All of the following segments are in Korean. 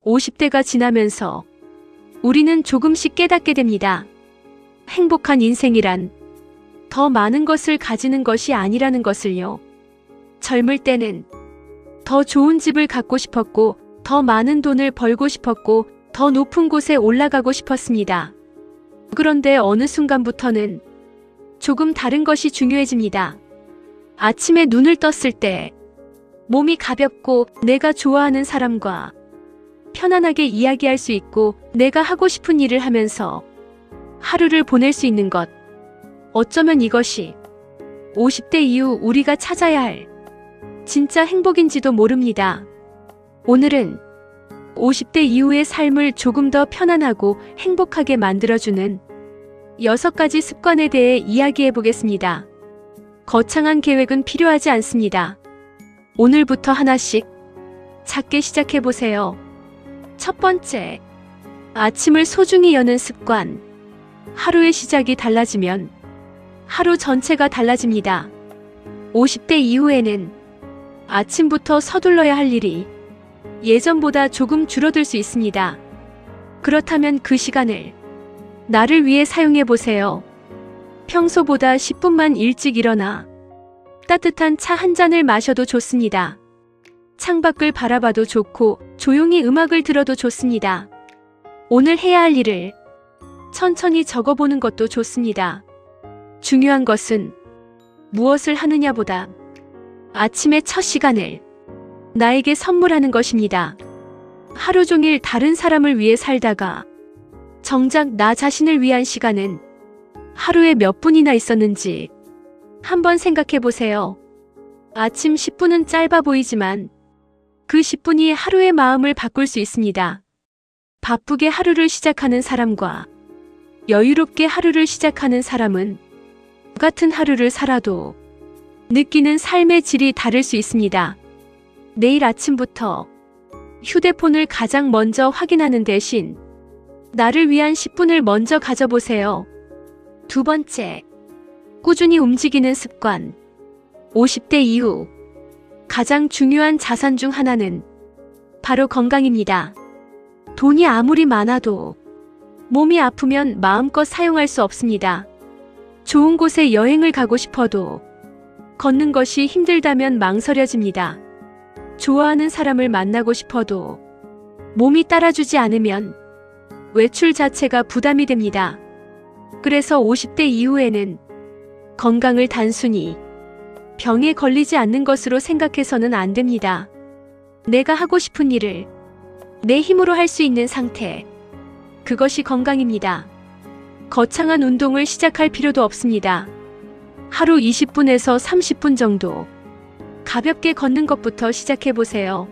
50대가 지나면서 우리는 조금씩 깨닫게 됩니다. 행복한 인생이란 더 많은 것을 가지는 것이 아니라는 것을요. 젊을 때는 더 좋은 집을 갖고 싶었고, 더 많은 돈을 벌고 싶었고, 더 높은 곳에 올라가고 싶었습니다. 그런데 어느 순간부터는 조금 다른 것이 중요해집니다. 아침에 눈을 떴을 때 몸이 가볍고 내가 좋아하는 사람과 편안하게 이야기할 수 있고 내가 하고 싶은 일을 하면서 하루를 보낼 수 있는 것. 어쩌면 이것이 50대 이후 우리가 찾아야 할 진짜 행복인지도 모릅니다. 오늘은 50대 이후의 삶을 조금 더 편안하고 행복하게 만들어주는 6가지 습관에 대해 이야기해 보겠습니다. 거창한 계획은 필요하지 않습니다. 오늘부터 하나씩 작게 시작해 보세요. 첫 번째, 아침을 소중히 여는 습관. 하루의 시작이 달라지면 하루 전체가 달라집니다. 50대 이후에는 아침부터 서둘러야 할 일이 예전보다 조금 줄어들 수 있습니다. 그렇다면 그 시간을 나를 위해 사용해 보세요. 평소보다 10분만 일찍 일어나 따뜻한 차 한 잔을 마셔도 좋습니다. 창밖을 바라봐도 좋고 조용히 음악을 들어도 좋습니다. 오늘 해야 할 일을 천천히 적어보는 것도 좋습니다. 중요한 것은 무엇을 하느냐보다 아침의 첫 시간을 나에게 선물하는 것입니다. 하루 종일 다른 사람을 위해 살다가 정작 나 자신을 위한 시간은 하루에 몇 분이나 있었는지 한번 생각해 보세요. 아침 10분은 짧아 보이지만 그 10분이 하루의 마음을 바꿀 수 있습니다. 바쁘게 하루를 시작하는 사람과 여유롭게 하루를 시작하는 사람은 같은 하루를 살아도 느끼는 삶의 질이 다를 수 있습니다. 내일 아침부터 휴대폰을 가장 먼저 확인하는 대신 나를 위한 10분을 먼저 가져보세요. 두 번째, 꾸준히 움직이는 습관. 50대 이후 가장 중요한 자산 중 하나는 바로 건강입니다. 돈이 아무리 많아도 몸이 아프면 마음껏 사용할 수 없습니다. 좋은 곳에 여행을 가고 싶어도 걷는 것이 힘들다면 망설여집니다. 좋아하는 사람을 만나고 싶어도 몸이 따라주지 않으면 외출 자체가 부담이 됩니다. 그래서 50대 이후에는 건강을 단순히 병에 걸리지 않는 것으로 생각해서는 안 됩니다. 내가 하고 싶은 일을 내 힘으로 할 수 있는 상태. 그것이 건강입니다. 거창한 운동을 시작할 필요도 없습니다. 하루 20분에서 30분 정도 가볍게 걷는 것부터 시작해 보세요.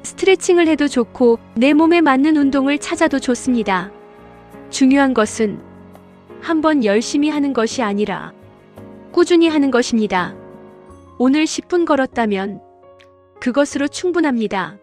스트레칭을 해도 좋고 내 몸에 맞는 운동을 찾아도 좋습니다. 중요한 것은 한번 열심히 하는 것이 아니라 꾸준히 하는 것입니다. 오늘 10분 걸었다면 그것으로 충분합니다.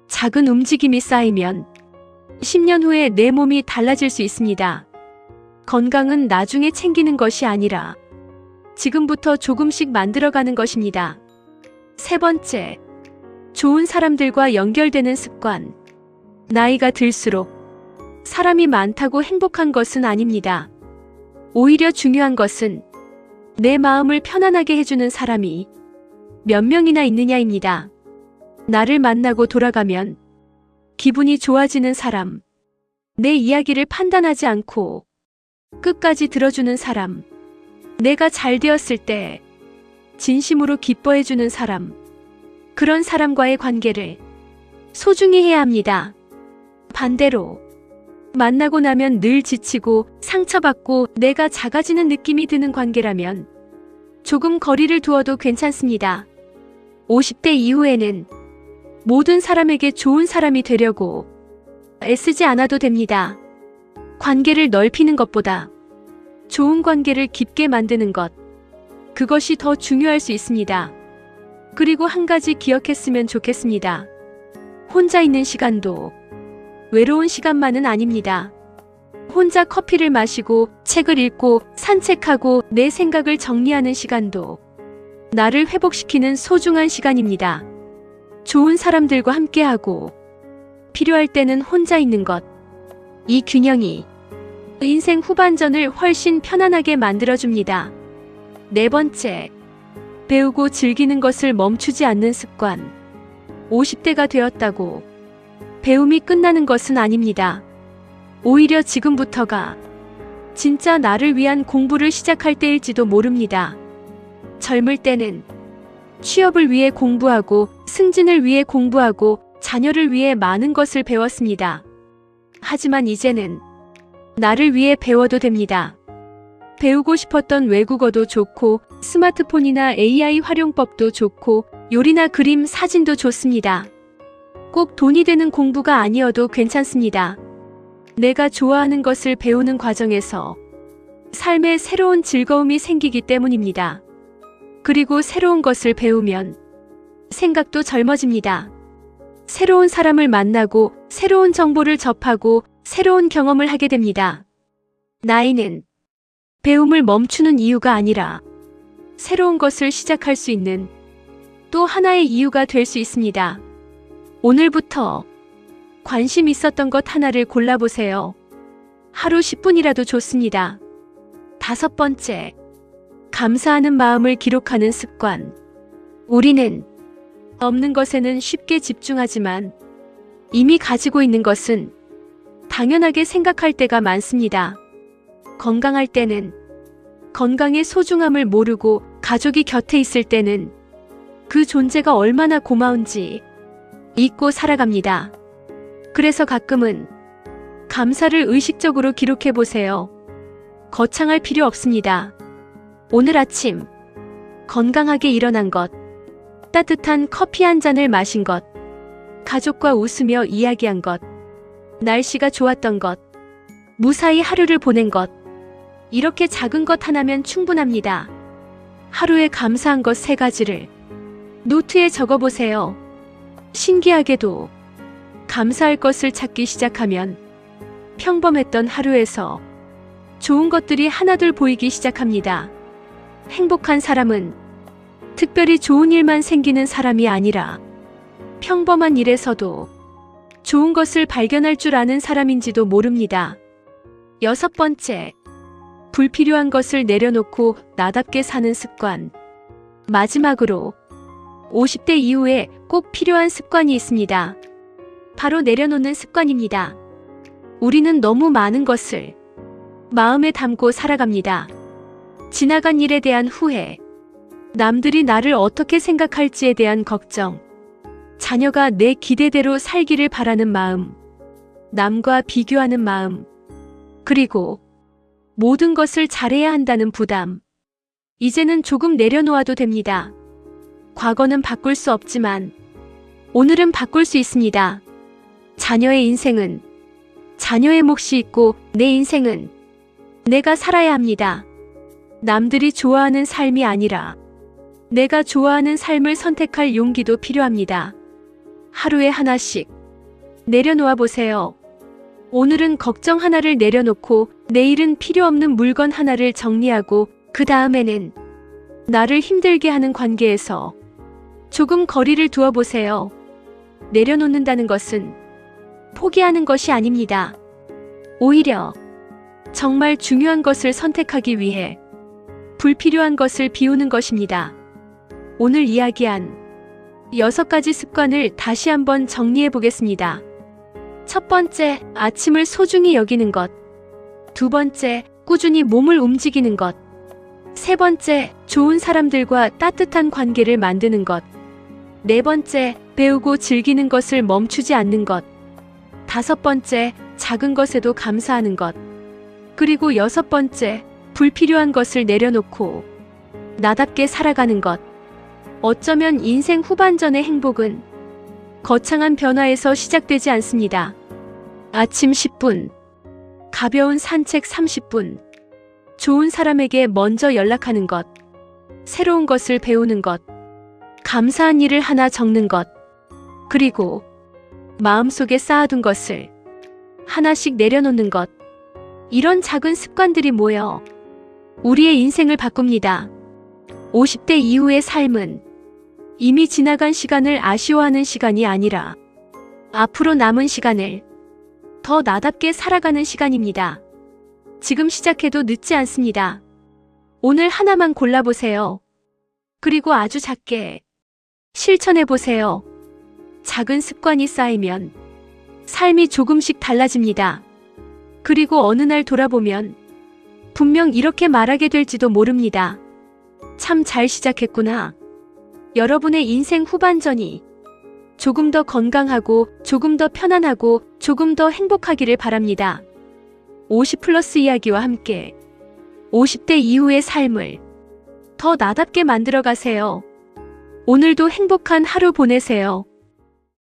작은 움직임이 쌓이면 10년 후에 내 몸이 달라질 수 있습니다. 건강은 나중에 챙기는 것이 아니라 지금부터 조금씩 만들어가는 것입니다. 세 번째, 좋은 사람들과 연결되는 습관. 나이가 들수록 사람이 많다고 행복한 것은 아닙니다. 오히려 중요한 것은 내 마음을 편안하게 해주는 사람이 몇 명이나 있느냐입니다. 나를 만나고 돌아가면 기분이 좋아지는 사람, 내 이야기를 판단하지 않고 끝까지 들어주는 사람, 내가 잘 되었을 때 진심으로 기뻐해주는 사람, 그런 사람과의 관계를 소중히 해야 합니다. 반대로 만나고 나면 늘 지치고 상처받고 내가 작아지는 느낌이 드는 관계라면 조금 거리를 두어도 괜찮습니다. 50대 이후에는 모든 사람에게 좋은 사람이 되려고 애쓰지 않아도 됩니다. 관계를 넓히는 것보다 좋은 관계를 깊게 만드는 것, 그것이 더 중요할 수 있습니다. 그리고 한 가지 기억했으면 좋겠습니다. 혼자 있는 시간도 외로운 시간만은 아닙니다. 혼자 커피를 마시고 책을 읽고 산책하고 내 생각을 정리하는 시간도 나를 회복시키는 소중한 시간입니다. 좋은 사람들과 함께하고 필요할 때는 혼자 있는 것. 이 균형이 인생 후반전을 훨씬 편안하게 만들어줍니다. 네 번째, 배우고 즐기는 것을 멈추지 않는 습관. 50대가 되었다고 배움이 끝나는 것은 아닙니다. 오히려 지금부터가 진짜 나를 위한 공부를 시작할 때일지도 모릅니다. 젊을 때는 취업을 위해 공부하고 승진을 위해 공부하고 자녀를 위해 많은 것을 배웠습니다. 하지만 이제는 나를 위해 배워도 됩니다. 배우고 싶었던 외국어도 좋고 스마트폰이나 AI 활용법도 좋고 요리나 그림, 사진도 좋습니다. 꼭 돈이 되는 공부가 아니어도 괜찮습니다. 내가 좋아하는 것을 배우는 과정에서 삶에 새로운 즐거움이 생기기 때문입니다. 그리고 새로운 것을 배우면 생각도 젊어집니다. 새로운 사람을 만나고 새로운 정보를 접하고 새로운 경험을 하게 됩니다. 나이는 배움을 멈추는 이유가 아니라 새로운 것을 시작할 수 있는 또 하나의 이유가 될 수 있습니다. 오늘부터 관심 있었던 것 하나를 골라보세요. 하루 10분이라도 좋습니다. 다섯 번째, 감사하는 마음을 기록하는 습관. 우리는 없는 것에는 쉽게 집중하지만 이미 가지고 있는 것은 당연하게 생각할 때가 많습니다. 건강할 때는 건강의 소중함을 모르고 가족이 곁에 있을 때는 그 존재가 얼마나 고마운지 잊고 살아갑니다. 그래서 가끔은 감사를 의식적으로 기록해 보세요. 거창할 필요 없습니다. 오늘 아침 건강하게 일어난 것, 따뜻한 커피 한 잔을 마신 것, 가족과 웃으며 이야기한 것, 날씨가 좋았던 것, 무사히 하루를 보낸 것, 이렇게 작은 것 하나면 충분합니다. 하루에 감사한 것 3가지를 노트에 적어보세요. 신기하게도 감사할 것을 찾기 시작하면 평범했던 하루에서 좋은 것들이 하나둘 보이기 시작합니다. 행복한 사람은 특별히 좋은 일만 생기는 사람이 아니라 평범한 일에서도 좋은 것을 발견할 줄 아는 사람인지도 모릅니다. 여섯 번째, 불필요한 것을 내려놓고 나답게 사는 습관. 마지막으로 50대 이후에 꼭 필요한 습관이 있습니다. 바로 내려놓는 습관입니다. 우리는 너무 많은 것을 마음에 담고 살아갑니다. 지나간 일에 대한 후회, 남들이 나를 어떻게 생각할지에 대한 걱정, 자녀가 내 기대대로 살기를 바라는 마음, 남과 비교하는 마음, 그리고 모든 것을 잘해야 한다는 부담. 이제는 조금 내려놓아도 됩니다. 과거는 바꿀 수 없지만 오늘은 바꿀 수 있습니다. 자녀의 인생은 자녀의 몫이 있고 내 인생은 내가 살아야 합니다. 남들이 좋아하는 삶이 아니라 내가 좋아하는 삶을 선택할 용기도 필요합니다. 하루에 하나씩 내려놓아 보세요. 오늘은 걱정 하나를 내려놓고 내일은 필요 없는 물건 하나를 정리하고 그 다음에는 나를 힘들게 하는 관계에서 조금 거리를 두어 보세요. 내려놓는다는 것은 포기하는 것이 아닙니다. 오히려 정말 중요한 것을 선택하기 위해 불필요한 것을 비우는 것입니다. 오늘 이야기한 6가지 습관을 다시 한번 정리해 보겠습니다. 첫 번째, 아침을 소중히 여기는 것. 두 번째, 꾸준히 몸을 움직이는 것. 세 번째, 좋은 사람들과 따뜻한 관계를 만드는 것. 네 번째, 배우고 즐기는 것을 멈추지 않는 것. 다섯 번째, 작은 것에도 감사하는 것. 그리고 6번째, 불필요한 것을 내려놓고 나답게 살아가는 것. 어쩌면 인생 후반전의 행복은 거창한 변화에서 시작되지 않습니다. 아침 10분, 가벼운 산책 30분, 좋은 사람에게 먼저 연락하는 것, 새로운 것을 배우는 것, 감사한 일을 하나 적는 것, 그리고 마음속에 쌓아둔 것을 하나씩 내려놓는 것. 이런 작은 습관들이 모여 우리의 인생을 바꿉니다. 50대 이후의 삶은 이미 지나간 시간을 아쉬워하는 시간이 아니라 앞으로 남은 시간을 더 나답게 살아가는 시간입니다. 지금 시작해도 늦지 않습니다. 오늘 하나만 골라보세요. 그리고 아주 작게 실천해보세요. 작은 습관이 쌓이면 삶이 조금씩 달라집니다. 그리고 어느 날 돌아보면 분명 이렇게 말하게 될지도 모릅니다. 참 잘 시작했구나. 여러분의 인생 후반전이 조금 더 건강하고 조금 더 편안하고 조금 더 행복하기를 바랍니다. 50+ 이야기와 함께 50대 이후의 삶을 더 나답게 만들어 가세요. 오늘도 행복한 하루 보내세요.